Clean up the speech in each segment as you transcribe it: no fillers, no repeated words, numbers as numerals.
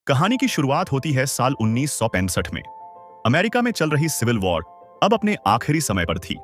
कहानी की शुरुआत होती है साल 1965 में। अमेरिका में चल रही सिविल वॉर अब अपने आखिरी समय पर थी।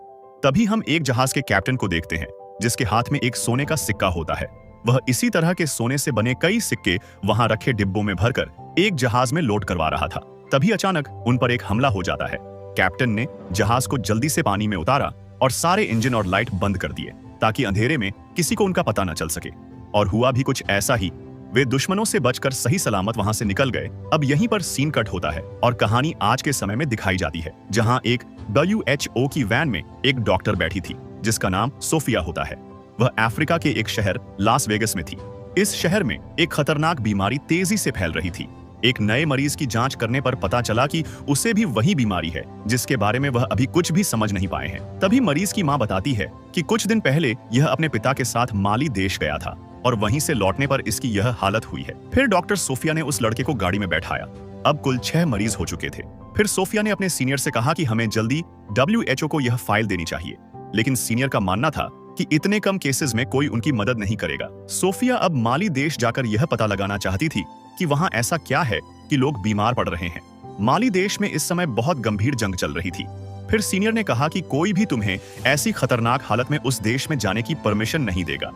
तभी हम एक जहाज के कैप्टन को देखते हैं जिसके हाथ में एक सोने का सिक्का होता है। वह इसी तरह के सोने से बने कई सिक्के वहां रखे डिब्बों में भरकर एक जहाज में लोड करवा रहा था। तभी अचानक उन पर एक हमला हो जाता है। कैप्टन ने जहाज को जल्दी से पानी में उतारा और सारे इंजन और लाइट बंद कर दिए ताकि अंधेरे में किसी को उनका पता न चल सके। और हुआ भी कुछ ऐसा ही। वे दुश्मनों से बचकर सही सलामत वहां से निकल गए। अब यहीं पर सीन कट होता है और कहानी आज के समय में दिखाई जाती है, जहां एक WHO की वैन में एक डॉक्टर बैठी थी जिसका नाम सोफिया होता है। वह अफ्रीका के एक शहर लास वेगस में थी। इस शहर में एक खतरनाक बीमारी तेजी से फैल रही थी। एक नए मरीज की जांच करने पर पता चला कि उसे भी वही बीमारी है जिसके बारे में वह अभी कुछ भी समझ नहीं पाए हैं। तभी मरीज की मां बताती है कि कुछ दिन पहले यह अपने पिता के साथ माली देश गया था और वहीं से लौटने पर इसकी यह हालत हुई है। फिर डॉक्टर सोफिया ने उस लड़के को गाड़ी में बैठाया। अब कुल 6 मरीज हो चुके थे। फिर सोफिया ने अपने सीनियर से कहा कि हमें जल्दी WHO को यह फाइल देनी चाहिए, लेकिन सीनियर का मानना था कि इतने कम केसेस में कोई उनकी मदद नहीं करेगा। सोफिया अब माली देश जाकर यह पता लगाना चाहती थी कि वहां ऐसा क्या है कि लोग बीमार पड़ रहे हैं। माली देश में इस समय बहुत गंभीर जंग चल रही थी। फिर सीनियर ने कहा कि कोई भी तुम्हें ऐसी खतरनाक हालत में उस देश में जाने की परमिशन नहीं देगा।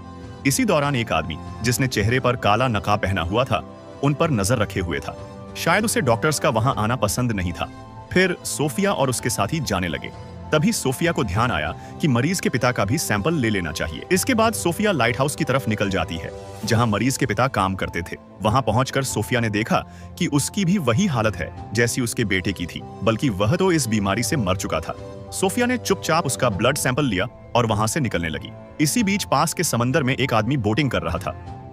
इसी दौरान एक आदमी जिसने चेहरे पर काला नकाब पहना हुआ था उन पर नजर रखे हुए था। शायद उसे डॉक्टर्स का वहां आना पसंद नहीं था। फिर सोफिया और उसके साथी जाने लगे। तभी सोफिया को ध्यान आया कि मरीज के पिता का भी सैंपल ले लेना चाहिए। इसके बाद सोफिया लाइट हाउस की तरफ निकल जाती है जहां मरीज के पिता काम करते थे। वहां पहुंचकर सोफिया ने देखा कि उसकी भी वही हालत है जैसी उसके बेटे की थी, बल्कि वह तो इस बीमारी से मर चुका था। सोफिया ने चुपचाप उसका ब्लड सैंपल लिया और वहां से निकलने लगी। इसी बीच पास के समंदर में एक आदमी बोटिंग कर रहा था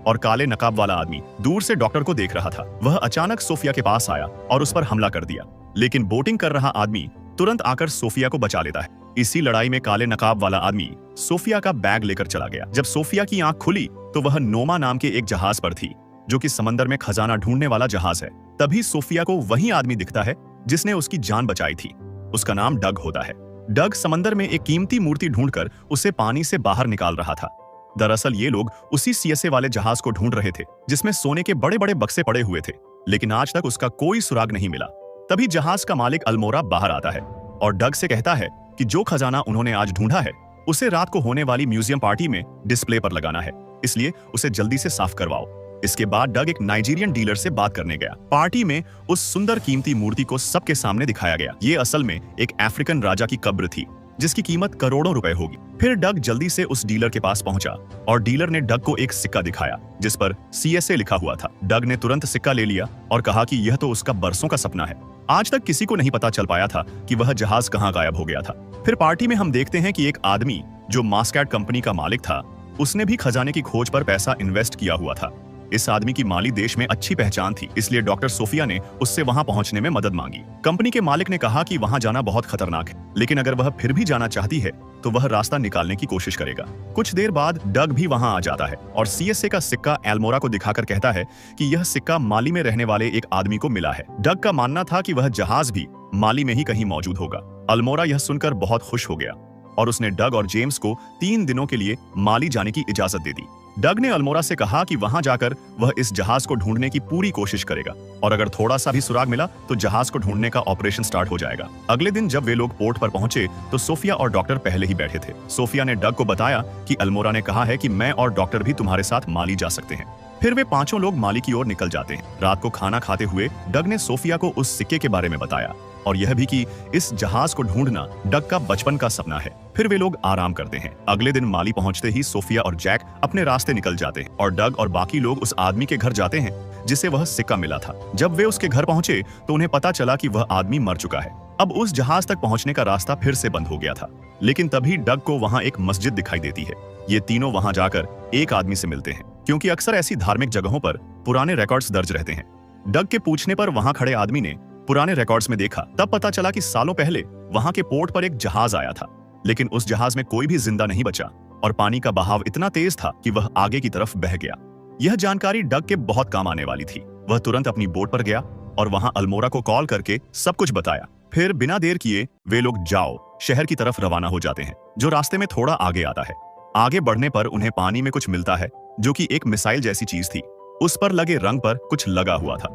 और काले नकाब वाला आदमी दूर से डॉक्टर को देख रहा था। वह अचानक सोफिया के पास आया और उस पर हमला कर दिया, लेकिन बोटिंग कर रहा आदमी तुरंत आकर सोफिया को बचा लेता है। इसी लड़ाई में काले नकाब वाला आदमी सोफिया का बैग लेकर चला गया। जब सोफिया की आंख खुली तो वह नोमा नाम के एक जहाज पर थी जो कि समंदर में खजाना ढूंढने वाला जहाज है। तभी सोफिया को वही आदमी दिखता है जिसने उसकी जान बचाई थी। उसका नाम डग होता है। डग समंदर में एक कीमती मूर्ति ढूंढकर उसे पानी से बाहर निकाल रहा था। दरअसल ये लोग उसी CSA वाले जहाज को ढूंढ रहे थे जिसमें सोने के बड़े बड़े बक्से पड़े हुए थे, लेकिन आज तक उसका कोई सुराग नहीं मिला। तभी जहाज का मालिक अल्मोरा बाहर आता है और डग से कहता है कि जो खजाना उन्होंने आज ढूंढा है उसे रात को होने वाली म्यूजियम पार्टी में डिस्प्ले पर लगाना है, इसलिए उसे जल्दी से साफ करवाओ। इसके बाद डग एक नाइजीरियन डीलर से बात करने गया। पार्टी में उस सुंदर कीमती मूर्ति को सबके सामने दिखाया गया। ये असल में एक अफ्रीकन राजा की कब्र थी जिसकी कीमत करोड़ों रुपए होगी। फिर डग जल्दी से उस डीलर के पास पहुंचा और डीलर ने डग को एक सिक्का दिखाया जिस पर CSA लिखा हुआ था। डग ने तुरंत सिक्का ले लिया और कहा कि यह तो उसका बरसों का सपना है। आज तक किसी को नहीं पता चल पाया था कि वह जहाज कहां गायब हो गया था। फिर पार्टी में हम देखते हैं कि एक आदमी जो मास्कैट कंपनी का मालिक था, उसने भी खजाने की खोज पर पैसा इन्वेस्ट किया हुआ था। इस आदमी की माली देश में अच्छी पहचान थी, इसलिए डॉक्टर सोफिया ने उससे वहां पहुंचने में मदद मांगी। कंपनी के मालिक ने कहा कि वहां जाना बहुत खतरनाक है, लेकिन अगर वह फिर भी जाना चाहती है तो वह रास्ता निकालने की कोशिश करेगा। कुछ देर बाद डग भी वहां आ जाता है और CSA का सिक्का एल्मोरा को दिखाकर कहता है कि यह सिक्का माली में रहने वाले एक आदमी को मिला है। डग का मानना था कि वह जहाज भी माली में ही कहीं मौजूद होगा। अल्मोरा यह सुनकर बहुत खुश हो गया और उसने डग और जेम्स को 3 दिनों के लिए माली जाने की इजाजत दे दी। डग ने अल्मोरा से कहा कि वहां जाकर वह इस जहाज को ढूंढने की पूरी कोशिश करेगा और अगर थोड़ा सा भी सुराग मिला तो जहाज को ढूंढने का ऑपरेशन स्टार्ट हो जाएगा। अगले दिन जब वे लोग पोर्ट पर पहुंचे तो सोफिया और डॉक्टर पहले ही बैठे थे। सोफिया ने डग को बताया कि अल्मोरा ने कहा है कि मैं और डॉक्टर भी तुम्हारे साथ माली जा सकते हैं। फिर वे 5 लोग माली की ओर निकल जाते हैं। रात को खाना खाते हुए डग ने सोफिया को उस सिक्के के बारे में बताया और यह भी कि इस जहाज को ढूंढना डग का बचपन का सपना है। फिर वे लोग आराम करते हैं। अगले दिन माली पहुंचते ही सोफिया और जैक अपने रास्ते निकल जाते हैं और डग और बाकी लोग उस आदमी के घर जाते हैं जिसे वह सिक्का मिला था। जब वे उसके घर पहुंचे तो उन्हें पता चला कि वह आदमी मर चुका है। अब उस जहाज तक पहुंचने का रास्ता फिर से बंद हो गया था, लेकिन तभी डग को वहां एक मस्जिद दिखाई देती है। ये तीनों वहां जाकर एक आदमी से मिलते हैं, क्योंकि अक्सर ऐसी धार्मिक जगहों पर पुराने रिकॉर्ड्स दर्ज रहते हैं। डग के पूछने पर वहां खड़े आदमी ने पुराने रिकॉर्ड्स में देखा। तब पता चला कि सालों पहले वहां के पोर्ट पर एक जहाज आया था, लेकिन उस जहाज में कोई भी जिंदा नहीं बचा और पानी का बहाव इतना तेज था कि वह आगे की तरफ बह गया। यह जानकारी डग के बहुत काम आने वाली थी। वह तुरंत अपनी बोट पर गया और वहां अल्मोरा को कॉल करके सब कुछ बताया। फिर बिना देर किए वे लोग जाओ शहर की तरफ रवाना हो जाते हैं, जो रास्ते में थोड़ा आगे आता है। आगे बढ़ने पर उन्हें पानी में कुछ मिलता है जो कि एक मिसाइल जैसी चीज थी। उस पर लगे रंग पर कुछ लगा हुआ था।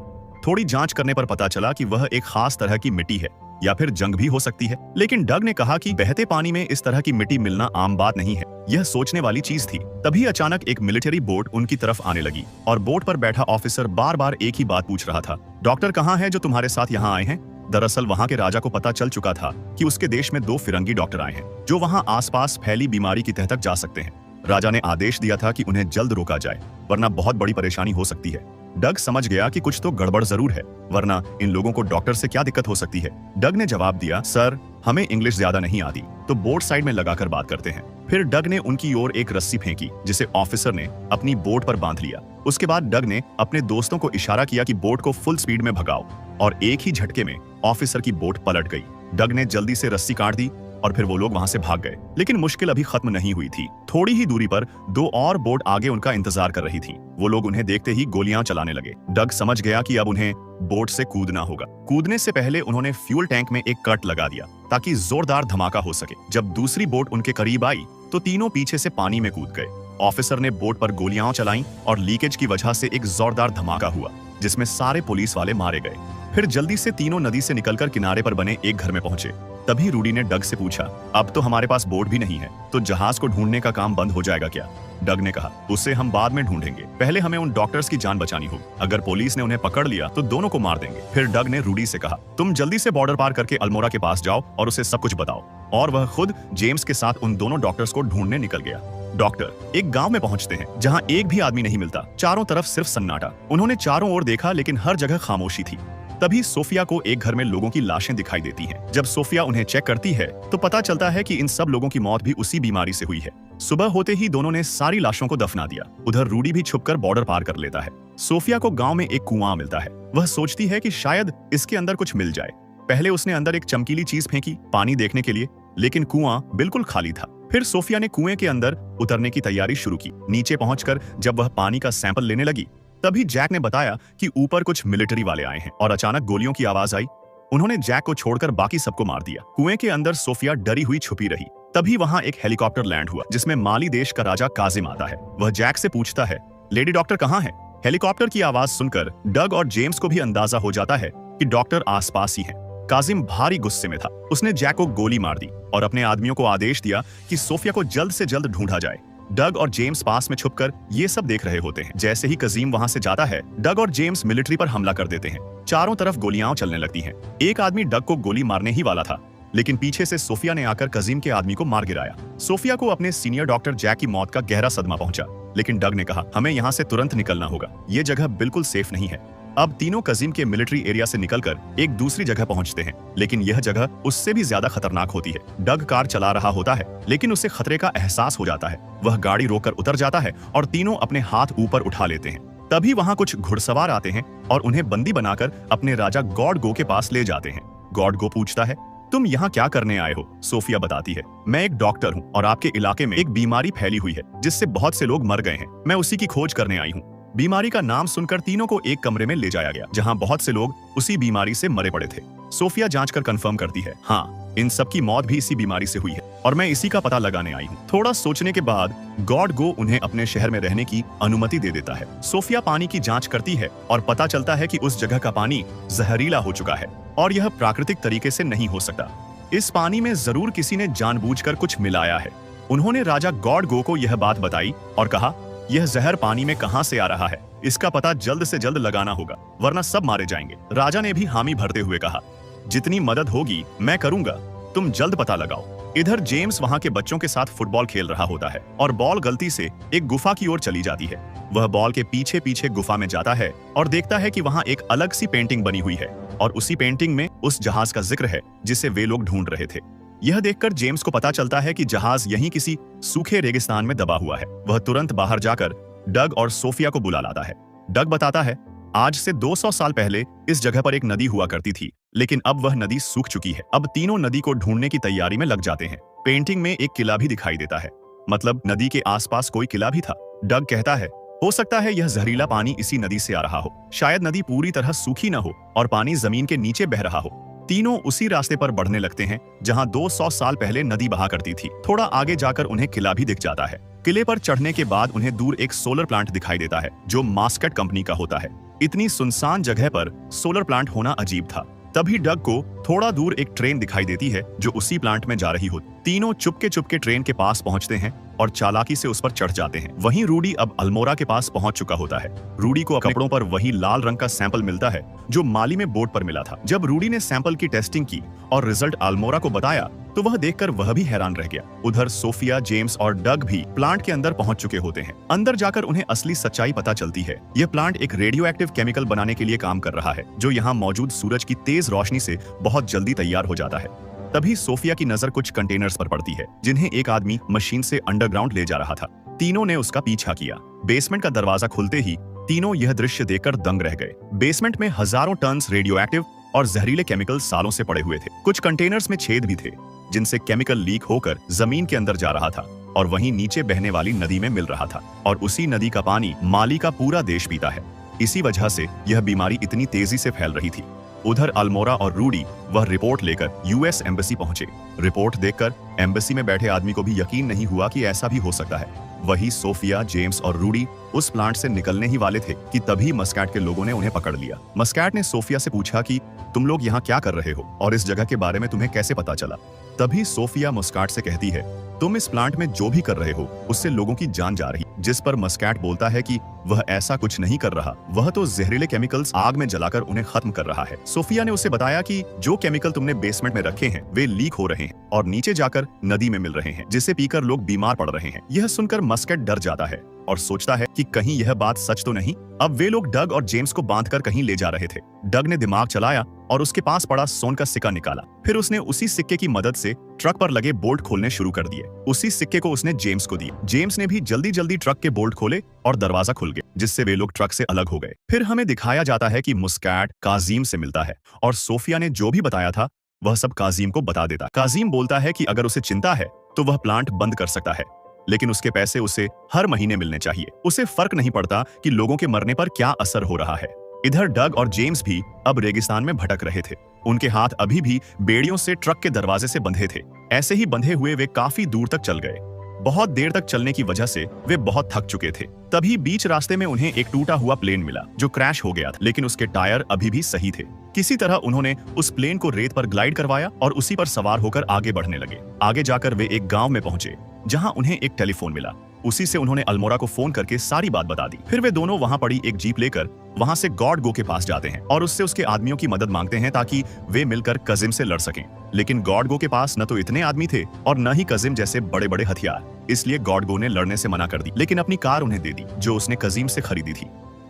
थोड़ी जांच करने पर पता चला कि वह एक खास तरह की मिट्टी है या फिर जंग भी हो सकती है। लेकिन डग ने कहा कि बहते पानी में इस तरह की मिट्टी मिलना आम बात नहीं है। यह सोचने वाली चीज थी। तभी अचानक एक मिलिट्री बोट उनकी तरफ आने लगी और बोट पर बैठा ऑफिसर बार बार एक ही बात पूछ रहा था, डॉक्टर कहाँ है जो तुम्हारे साथ यहाँ आए हैं? दरअसल वहाँ के राजा को पता चल चुका था कि उसके देश में 2 फिरंगी डॉक्टर आए हैं जो वहाँ आसपास फैली बीमारी की तह तक जा सकते हैं। राजा ने आदेश दिया था कि उन्हें जल्द रोका जाए, वरना बहुत बड़ी परेशानी हो सकती है। डग समझ गया कि कुछ तो गड़बड़ जरूर है, वरना इन लोगों को डॉक्टर से क्या दिक्कत हो सकती है। डग ने जवाब दिया, सर हमें इंग्लिश ज्यादा नहीं आती, तो बोट साइड में लगाकर बात करते हैं। फिर डग ने उनकी ओर एक रस्सी फेंकी जिसे ऑफिसर ने अपनी बोट पर बांध लिया। उसके बाद डग ने अपने दोस्तों को इशारा किया कि बोट को फुल स्पीड में भगाओ और एक ही झटके में ऑफिसर की बोट पलट गई। डग ने जल्दी से रस्सी काट दी और फिर वो लोग वहां से भाग गए। लेकिन मुश्किल अभी खत्म नहीं हुई थी। थोड़ी ही दूरी पर 2 और बोट आगे उनका इंतजार कर रही थी। वो लोग उन्हें देखते ही गोलियां चलाने लगे। डग समझ गया कि अब उन्हें बोट से कूदना होगा। कूदने से पहले उन्होंने फ्यूल टैंक में एक कट लगा दिया ताकि जोरदार धमाका हो सके। जब दूसरी बोट उनके करीब आई तो तीनों पीछे से पानी में कूद गए। ऑफिसर ने बोट पर गोलियां चलाईं और लीकेज की वजह से एक जोरदार धमाका हुआ जिसमें सारे पुलिस वाले मारे गए। फिर जल्दी से तीनों नदी से निकलकर किनारे पर बने एक घर में पहुंचे। तभी रूडी ने डग से पूछा, अब तो हमारे पास बोट भी नहीं है, तो जहाज को ढूंढने का काम बंद हो जाएगा क्या? डग ने कहा, उसे हम बाद में ढूंढेंगे, पहले हमें उन डॉक्टर्स की जान बचानी होगी। अगर पुलिस ने उन्हें पकड़ लिया तो दोनों को मार देंगे। फिर डग ने रूडी से कहा, तुम जल्दी से बॉर्डर पार करके अल्मोड़ा के पास जाओ और उसे सब कुछ बताओ। और वह खुद जेम्स के साथ उन दोनों डॉक्टर्स को ढूंढने निकल गया। डॉक्टर एक गांव में पहुंचते हैं जहां एक भी आदमी नहीं मिलता। चारों तरफ सिर्फ सन्नाटा। उन्होंने चारों ओर देखा लेकिन हर जगह खामोशी थी। तभी सोफिया को एक घर में लोगों की लाशें दिखाई देती हैं। जब सोफिया उन्हें चेक करती है तो पता चलता है कि इन सब लोगों की मौत भी उसी बीमारी से हुई है। सुबह होते ही दोनों ने सारी लाशों को दफना दिया। उधर रूडी भी छुपकर बॉर्डर पार कर लेता है। सोफिया को गांव में एक कुआं मिलता है। वह सोचती है कि शायद इसके अंदर कुछ मिल जाए। पहले उसने अंदर एक चमकीली चीज फेंकी पानी देखने के लिए, लेकिन कुआं बिल्कुल खाली था। फिर सोफिया ने कुएं के अंदर उतरने की तैयारी शुरू की। नीचे पहुंचकर जब वह पानी का सैंपल लेने लगी तभी जैक ने बताया कि ऊपर कुछ मिलिट्री वाले आए हैं और अचानक गोलियों की आवाज आई। उन्होंने जैक को छोड़कर बाकी सबको मार दिया। कुएं के अंदर सोफिया डरी हुई छुपी रही। तभी वहां एक हेलीकॉप्टर लैंड हुआ जिसमें माली देश का राजा काजिम आता है। वह जैक से पूछता है, लेडी डॉक्टर कहाँ है? हेलीकॉप्टर की आवाज सुनकर डग और जेम्स को भी अंदाजा हो जाता है कि डॉक्टर आसपास ही है। काजिम भारी गुस्से में था। उसने जैक को गोली मार दी और अपने आदमियों को आदेश दिया कि सोफिया को जल्द से जल्द ढूंढा जाए। डग और जेम्स पास में छुपकर ये सब देख रहे होते हैं। जैसे ही काजिम वहां से जाता है, डग और जेम्स मिलिट्री पर हमला कर देते हैं। चारों तरफ गोलियां चलने लगती हैं। एक आदमी डग को गोली मारने ही वाला था, लेकिन पीछे से सोफिया ने आकर काजिम के आदमी को मार गिराया। सोफिया को अपने सीनियर डॉक्टर जैक की मौत का गहरा सदमा पहुंचा, लेकिन डग ने कहा, हमें यहाँ से तुरंत निकलना होगा, ये जगह बिल्कुल सेफ नहीं है। अब तीनों काजिम के मिलिट्री एरिया से निकलकर एक दूसरी जगह पहुंचते हैं, लेकिन यह जगह उससे भी ज्यादा खतरनाक होती है। डग कार चला रहा होता है, लेकिन उसे खतरे का एहसास हो जाता है। वह गाड़ी रोककर उतर जाता है और तीनों अपने हाथ ऊपर उठा लेते हैं। तभी वहां कुछ घुड़सवार आते हैं और उन्हें बंदी बनाकर अपने राजा गॉड गो के पास ले जाते हैं। गॉड गो पूछता है, तुम यहाँ क्या करने आए हो? सोफिया बताती है, मैं एक डॉक्टर हूँ और आपके इलाके में एक बीमारी फैली हुई है जिससे बहुत से लोग मर गए हैं। मैं उसी की खोज करने आई हूँ। बीमारी का नाम सुनकर तीनों को एक कमरे में ले जाया गया जहां बहुत से लोग उसी बीमारी से मरे पड़े थे। सोफिया जांचकर कंफर्म करती है, हाँ, इन सब की मौत भी इसी बीमारी से हुई है और मैं इसी का पता लगाने आई हूँ। थोड़ा सोचने के बाद गॉड गो उन्हें अपने शहर में रहने की अनुमति दे देता है। सोफिया पानी की जांच करती है और पता चलता है कि उस जगह का पानी जहरीला हो चुका है और यह प्राकृतिक तरीके से नहीं हो सकता। इस पानी में जरूर किसी ने जानबूझकर कुछ मिलाया है। उन्होंने राजा गॉड गो को यह बात बताई और कहा, यह जहर पानी में कहां से आ रहा है, इसका पता जल्द से जल्द लगाना होगा, वरना सब मारे जाएंगे। राजा ने भी हामी भरते हुए कहा, जितनी मदद होगी मैं करूंगा, तुम जल्द पता लगाओ। इधर जेम्स वहां के बच्चों के साथ फुटबॉल खेल रहा होता है और बॉल गलती से एक गुफा की ओर चली जाती है। वह बॉल के पीछे पीछे गुफा में जाता है और देखता है कि वहां एक अलग सी पेंटिंग बनी हुई है और उसी पेंटिंग में उस जहाज का जिक्र है जिसे वे लोग ढूंढ रहे थे। यह देखकर जेम्स को पता चलता है कि जहाज यहीं किसी सूखे रेगिस्तान में दबा हुआ है। वह तुरंत बाहर जाकर डग और सोफिया को बुला लाता है। डग बताता है, आज से 200 साल पहले इस जगह पर एक नदी हुआ करती थी, लेकिन अब वह नदी सूख चुकी है। अब तीनों नदी को ढूंढने की तैयारी में लग जाते हैं। पेंटिंग में एक किला भी दिखाई देता है, मतलब नदी के आसपास कोई किला भी था। डग कहता है, हो सकता है यह जहरीला पानी इसी नदी से आ रहा हो। शायद नदी पूरी तरह सूखी न हो और पानी जमीन के नीचे बह रहा हो। तीनों उसी रास्ते पर बढ़ने लगते हैं जहां 200 साल पहले नदी बहा करती थी। थोड़ा आगे जाकर उन्हें किला भी दिख जाता है। किले पर चढ़ने के बाद उन्हें दूर एक सोलर प्लांट दिखाई देता है जो मास्कट कंपनी का होता है। इतनी सुनसान जगह पर सोलर प्लांट होना अजीब था। तभी डग को थोड़ा दूर एक ट्रेन दिखाई देती है जो उसी प्लांट में जा रही होती। तीनों चुपके चुपके ट्रेन के पास पहुंचते हैं और चालाकी से उस पर चढ़ जाते हैं। वहीं रूडी अब अल्मोड़ा के पास पहुंच चुका होता है। रूडी को कपड़ों पर वही लाल रंग का सैंपल मिलता है जो माली में बोर्ड पर मिला था। जब रूडी ने सैंपल की टेस्टिंग की और रिजल्ट अल्मोड़ा को बताया तो वह देखकर वह भी हैरान रह गया। उधर सोफिया, जेम्स और डग भी प्लांट के अंदर पहुंच चुके होते हैं। अंदर जाकर उन्हें असली सच्चाई पता चलती है। यह प्लांट एक रेडियो एक्टिव केमिकल बनाने के लिए काम कर रहा है जो यहाँ मौजूद सूरज की तेज रोशनी से बहुत जल्दी तैयार हो जाता है। तभी सोफिया की नजर कुछ कंटेनर्स पर पड़ती है जिन्हें एक आदमी मशीन से अंडरग्राउंड ले जा रहा था। तीनों ने उसका पीछा किया। बेसमेंट का दरवाजा खुलते ही तीनों यह दृश्य देखकर दंग रह गए। बेसमेंट में हजारों टन रेडियो एक्टिव और जहरीले केमिकल सालों से पड़े हुए थे। कुछ कंटेनर्स में छेद भी थे जिनसे केमिकल लीक होकर जमीन के अंदर जा रहा था और वहीं नीचे बहने वाली नदी में मिल रहा था। और उसी नदी का पानी माली का पूरा देश पीता है। इसी वजह से यह बीमारी इतनी तेजी से फैल रही थी। उधर अल्मोड़ा और रूडी वह रिपोर्ट लेकर यूएस एम्बेसी पहुंचे। रिपोर्ट देखकर एम्बेसी में बैठे आदमी को भी यकीन नहीं हुआ कि ऐसा भी हो सकता है। वही सोफिया, जेम्स और रूडी उस प्लांट से निकलने ही वाले थे कि तभी मस्कैट के लोगों ने उन्हें पकड़ लिया। मस्कैट ने सोफिया से पूछा कि तुम लोग यहाँ क्या कर रहे हो और इस जगह के बारे में तुम्हें कैसे पता चला। तभी सोफिया मस्कैट से कहती है, तुम इस प्लांट में जो भी कर रहे हो उससे लोगों की जान जा रही। जिस पर मस्कैट बोलता है कि वह ऐसा कुछ नहीं कर रहा, वह तो जहरीले केमिकल्स आग में जलाकर उन्हें खत्म कर रहा है। सोफिया ने उसे बताया कि जो केमिकल तुमने बेसमेंट में रखे हैं वे लीक हो रहे हैं और नीचे जाकर नदी में मिल रहे हैं जिसे पीकर लोग बीमार पड़ रहे हैं। यह सुनकर मस्कैट डर जाता है और सोचता है कि कहीं यह बात सच तो नहीं। अब वे लोग डग और जेम्स को बांधकर कहीं ले जा रहे थे। डग ने दिमाग चलाया और उसके पास पड़ा सोन का सिक्का निकाला। फिर उसने उसी सिक्के की मदद से ट्रक पर लगे बोल्ट खोलने शुरू कर दिए। उसी सिक्के को उसने जेम्स को दिया। जेम्स ने भी जल्दी जल्दी ट्रक के बोल्ट खोले और दरवाजा खुल गया जिससे वे लोग ट्रक से अलग हो गए। फिर हमें दिखाया जाता है कि मस्कैट काजिम से मिलता है और सोफिया ने जो भी बताया था वह सब काजिम को बता देता। काजिम बोलता है कि अगर उसे चिंता है तो वह प्लांट बंद कर सकता है, लेकिन उसके पैसे उसे हर महीने मिलने चाहिए। उसे फर्क नहीं पड़ता कि लोगों के मरने पर क्या असर हो रहा है। इधर डग और जेम्स भी अब रेगिस्तान में भटक रहे थे। उनके हाथ अभी भी बेड़ियों से ट्रक के दरवाजे से बंधे थे। ऐसे ही बंधे हुए वे काफी दूर तक चल गए। बहुत देर तक चलने की वजह से वे बहुत थक चुके थे। तभी बीच रास्ते में उन्हें एक टूटा हुआ प्लेन मिला जो क्रैश हो गया था, लेकिन उसके टायर अभी भी सही थे। किसी तरह उन्होंने उस प्लेन को रेत पर ग्लाइड करवाया और उसी पर सवार होकर आगे बढ़ने लगे। आगे जाकर वे एक गांव में पहुंचे जहां उन्हें एक टेलीफोन मिला। उसी से उन्होंने अल्मोड़ा को फोन करके सारी बात बता दी। फिर वे दोनों वहां पड़ी एक जीप लेकर वहां से गॉड गो के पास जाते हैं और उससे उसके आदमियों की मदद मांगते हैं ताकि वे मिलकर कजिम से लड़ सकें। लेकिन गॉड गो के पास न तो इतने आदमी थे और न ही कजिम जैसे बड़े बड़े हथियार, इसलिए गॉड गो ने लड़ने से मना कर दी, लेकिन अपनी कार उन्हें दे दी जो उसने कजिम से खरीदी थी।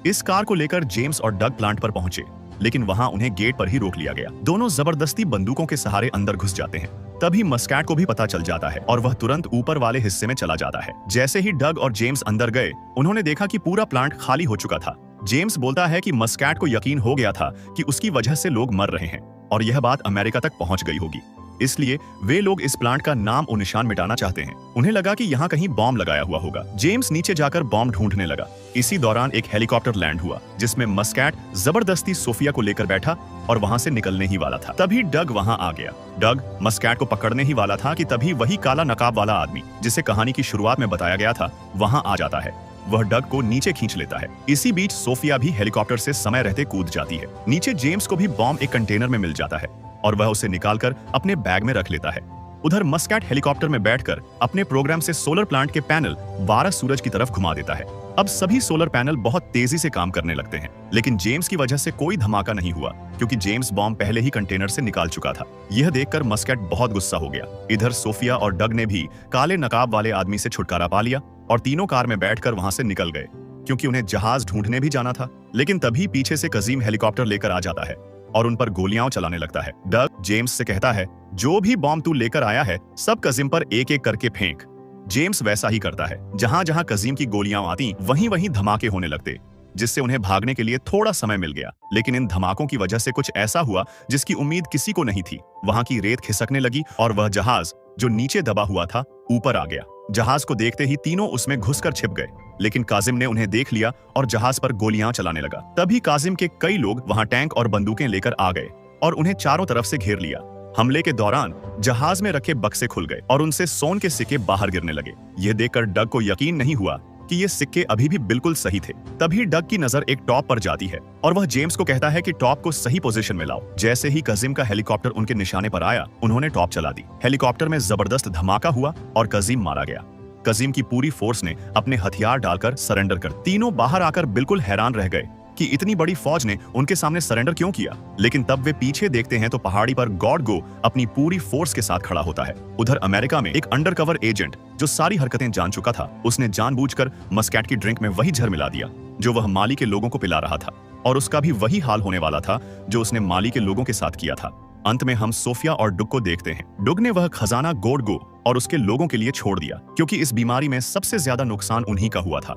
इस कार को लेकर जेम्स और डग प्लांट पर पहुंचे, लेकिन वहां उन्हें गेट पर ही रोक लिया गया। दोनों जबरदस्ती बंदूकों के सहारे अंदर घुस जाते हैं। तभी मस्कैट को भी पता चल जाता है और वह तुरंत ऊपर वाले हिस्से में चला जाता है। जैसे ही डग और जेम्स अंदर गए, उन्होंने देखा कि पूरा प्लांट खाली हो चुका था। जेम्स बोलता है कि मस्कैट को यकीन हो गया था कि उसकी वजह से लोग मर रहे हैं और यह बात अमेरिका तक पहुंच गई होगी, इसलिए वे लोग इस प्लांट का नाम और निशान मिटाना चाहते हैं। उन्हें लगा कि यहाँ कहीं बॉम्ब लगाया हुआ होगा। जेम्स नीचे जाकर बॉम्ब ढूंढने लगा। इसी दौरान एक हेलीकॉप्टर लैंड हुआ जिसमें मस्कैट जबरदस्ती सोफिया को लेकर बैठा और वहां से निकलने ही वाला था। तभी डग वहां आ गया। डग मस्कैट को पकड़ने ही वाला था कि तभी वही काला नकाब वाला आदमी जिसे कहानी की शुरुआत में बताया गया था वहां आ जाता है। वह डग को नीचे खींच लेता है। इसी बीच सोफिया भी हेलीकॉप्टर से समय रहते कूद जाती है। नीचे जेम्स को भी बॉम्ब एक कंटेनर में मिल जाता है और वह उसे निकालकर अपने बैग में रख लेता है। उधर मस्कैट हेलीकॉप्टर में बैठकर अपने प्रोग्राम से सोलर प्लांट के पैनल 12 सूरज की तरफ घुमा देता है। अब सभी सोलर पैनल बहुत तेजी से काम करने लगते हैं, लेकिन जेम्स की वजह से कोई धमाका नहीं हुआ क्योंकि जेम्स बॉम्ब पहले ही कंटेनर से निकाल चुका था। यह देखकर मस्कैट बहुत गुस्सा हो गया। इधर सोफिया और डग ने भी काले नकाब वाले आदमी से छुटकारा पा लिया और तीनों कार में बैठकर वहां से निकल गए क्योंकि उन्हें जहाज ढूंढने भी जाना था। लेकिन तभी पीछे से कजीम हेलीकॉप्टर लेकर आ जाता है और उन पर गोलियां चलाने लगता है। डग जेम्स से कहता है, जो भी बॉम्ब तू लेकर आया है सब कजीम पर एक एक करके फेंक। जेम्स वैसा ही करता है। जहां जहां कजीम की गोलियां आती वहीं वहीं धमाके होने लगते, जिससे उन्हें भागने के लिए थोड़ा समय मिल गया। लेकिन इन धमाकों की वजह से कुछ ऐसा हुआ जिसकी उम्मीद किसी को नहीं थी। वहां की रेत खिसकने लगी और वह जहाज जो नीचे दबा हुआ था ऊपर आ गया। जहाज को देखते ही तीनों उसमें घुसकर छिप गए, लेकिन काजिम ने उन्हें देख लिया और जहाज पर गोलियां चलाने लगा। तभी काजिम के कई लोग वहां टैंक और बंदूकें लेकर आ गए और उन्हें चारों तरफ से घेर लिया। हमले के दौरान जहाज में रखे बक्से खुल गए और उनसे सोन के सिक्के बाहर गिरने लगे। यह देखकर डग को यकीन नहीं हुआ कि ये सिक्के अभी भी बिल्कुल सही थे। तभी डग की नजर एक टॉप पर जाती है और वह जेम्स को कहता है कि टॉप को सही पोजीशन में लाओ। जैसे ही कजीम का हेलीकॉप्टर उनके निशाने पर आया, उन्होंने टॉप चला दी। हेलीकॉप्टर में जबरदस्त धमाका हुआ और कजीम मारा गया। कजीम की पूरी फोर्स ने अपने हथियार डालकर सरेंडर कर। तीनों बाहर आकर बिल्कुल हैरान रह गए कि इतनी बड़ी फौज ने उनके सामने सरेंडर क्यों किया। लेकिन तब वे पीछे देखते हैं तो पहाड़ी पर गॉड गो अपनी पूरी फोर्स के साथ खड़ा होता है। उधर अमेरिका में एक अंडरकवर एजेंट जो सारी हरकतें जान चुका था, उसने जानबूझकर मस्कैट की ड्रिंक में वही जहर मिला दिया जो वह माली के लोगों को पिला रहा था, और उसका भी वही हाल होने वाला था जो उसने माली के लोगों के साथ किया था। अंत में हम सोफिया और डुग को देखते हैं। डुग ने वह खजाना गॉड गो और उसके लोगों के लिए छोड़ दिया, क्योंकि इस बीमारी में सबसे ज्यादा नुकसान उन्हीं का हुआ था।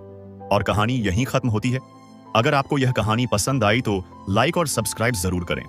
और कहानी यहीं खत्म होती है। अगर आपको यह कहानी पसंद आई तो लाइक और सब्सक्राइब जरूर करें।